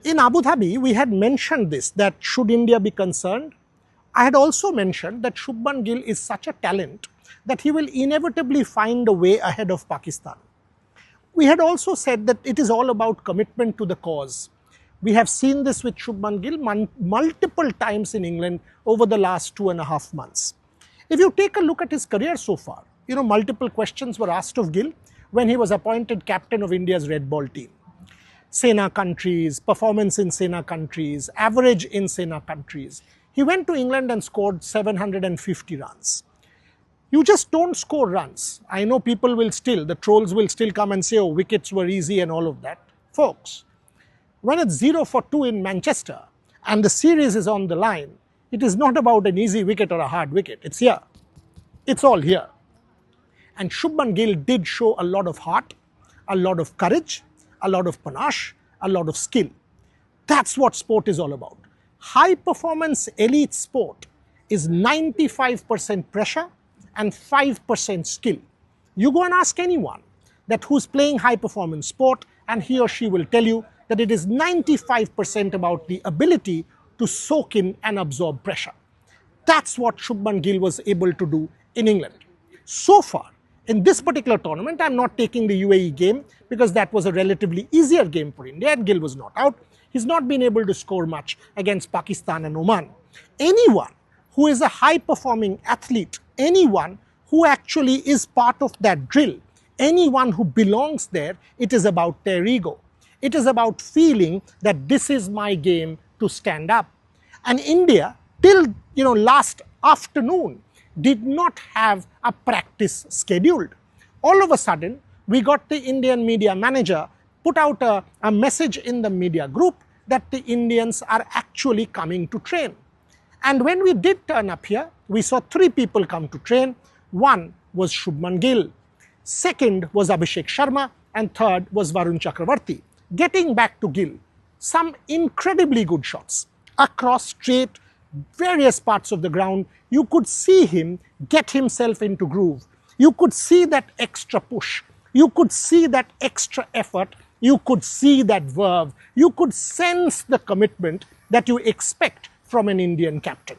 In Abu Dhabi, we had mentioned this, that should India be concerned? I had also mentioned that Shubman Gill is such a talent that he will inevitably find a way ahead of Pakistan. We had also said that it is all about commitment to the cause. We have seen this with Shubman Gill multiple times in England over the last 2.5 months. If you take a look at his career so far, multiple questions were asked of Gill when he was appointed captain of India's red ball team. Sena countries, performance in Sena countries, average in Sena countries. He went to England and scored 750 runs. You just don't score runs. I know people will still, the trolls will still come and say, oh, wickets were easy and all of that. Folks, when it's 0 for 2 in Manchester and the series is on the line, it is not about an easy wicket or a hard wicket. It's here. It's all here. And Shubman Gill did show a lot of heart, a lot of courage, a lot of panache, a lot of skill. That's what sport is all about. High performance elite sport is 95% pressure and 5% skill. You go and ask anyone that who's playing high performance sport, and he or she will tell you that it is 95% about the ability to soak in and absorb pressure. That's what Shubman Gill was able to do in England. So far, in this particular tournament, I'm not taking the UAE game because that was a relatively easier game for India and Gill was not out. He's not been able to score much against Pakistan and Oman. Anyone who is a high-performing athlete, anyone who actually is part of that drill, anyone who belongs there, it is about their ego. It is about feeling that this is my game to stand up. And India, till last afternoon, did not have a practice scheduled. All of a sudden, we got the Indian media manager put out a message in the media group that the Indians are actually coming to train. And when we did turn up here, we saw 3 people come to train. One was Shubman Gill, second was Abhishek Sharma, and third was Varun Chakravarti. Getting back to Gill, some incredibly good shots across straight, various parts of the ground. You could see him get himself into groove. You could see that extra push. You could see that extra effort. You could see that verve. You could sense the commitment that you expect from an Indian captain.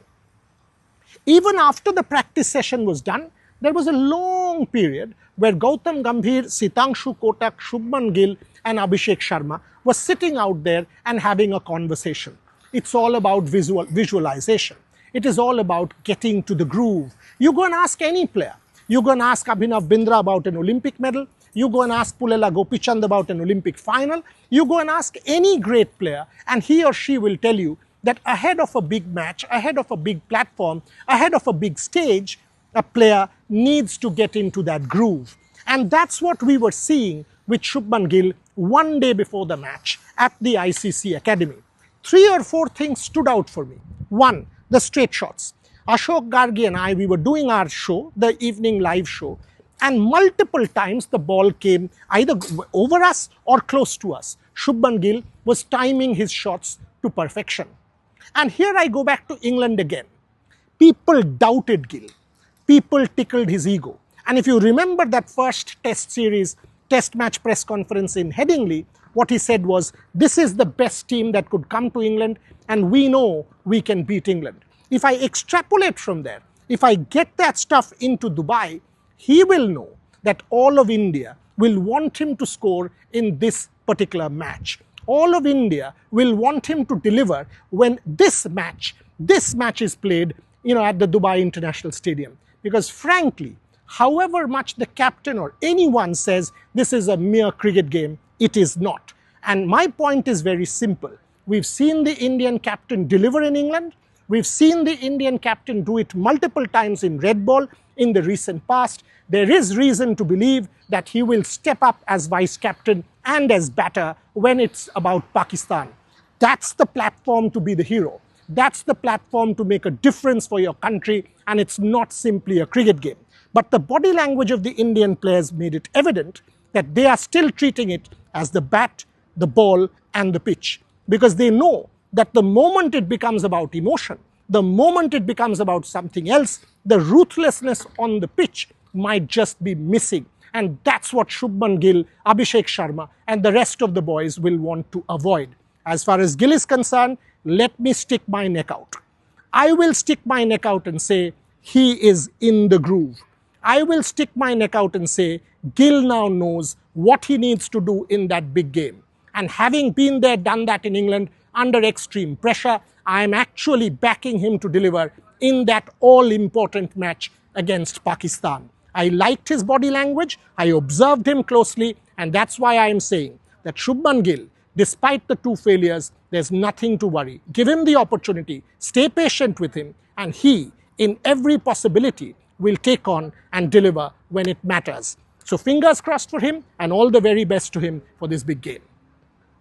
Even after the practice session was done, there was a long period where Gautam Gambhir, Sitangshu Kotak, Shubman Gill and Abhishek Sharma were sitting out there and having a conversation. It's all about visualization. It is all about getting to the groove. You go and ask any player. You go and ask Abhinav Bindra about an Olympic medal. You go and ask Pulela Gopichand about an Olympic final. You go and ask any great player and he or she will tell you that ahead of a big match, ahead of a big platform, ahead of a big stage, a player needs to get into that groove. And that's what we were seeing with Shubman Gill one day before the match at the ICC Academy. 3 or 4 things stood out for me. One, the straight shots. Ashok Gargi and I, we were doing our show, the evening live show, and multiple times the ball came either over us or close to us. Shubman Gill was timing his shots to perfection. And here I go back to England again. People doubted Gill. People tickled his ego. And if you remember that first test series, test match press conference in Headingley, what he said was, this is the best team that could come to England and we know we can beat England. If I extrapolate from there, if I get that stuff into Dubai, he will know that all of India will want him to score in this particular match. All of India will want him to deliver when this match is played, at the Dubai International Stadium. Because frankly, however much the captain or anyone says this is a mere cricket game, it is not. And my point is very simple. We've seen the Indian captain deliver in England. We've seen the Indian captain do it multiple times in red ball in the recent past. There is reason to believe that he will step up as vice captain and as batter when it's about Pakistan. That's the platform to be the hero. That's the platform to make a difference for your country, and it's not simply a cricket game. But the body language of the Indian players made it evident that they are still treating it as the bat, the ball and the pitch. Because they know that the moment it becomes about emotion, the moment it becomes about something else, the ruthlessness on the pitch might just be missing. And that's what Shubman Gill, Abhishek Sharma and the rest of the boys will want to avoid. As far as Gill is concerned, let me stick my neck out. I will stick my neck out and say he is in the groove. I will stick my neck out and say Gill now knows what he needs to do in that big game. And having been there, done that in England under extreme pressure, I am actually backing him to deliver in that all-important match against Pakistan. I liked his body language, I observed him closely, and that's why I am saying that Shubman Gill, despite the 2 failures, there's nothing to worry. Give him the opportunity, stay patient with him, and he, in every possibility, will take on and deliver when it matters. So fingers crossed for him, and all the very best to him for this big game.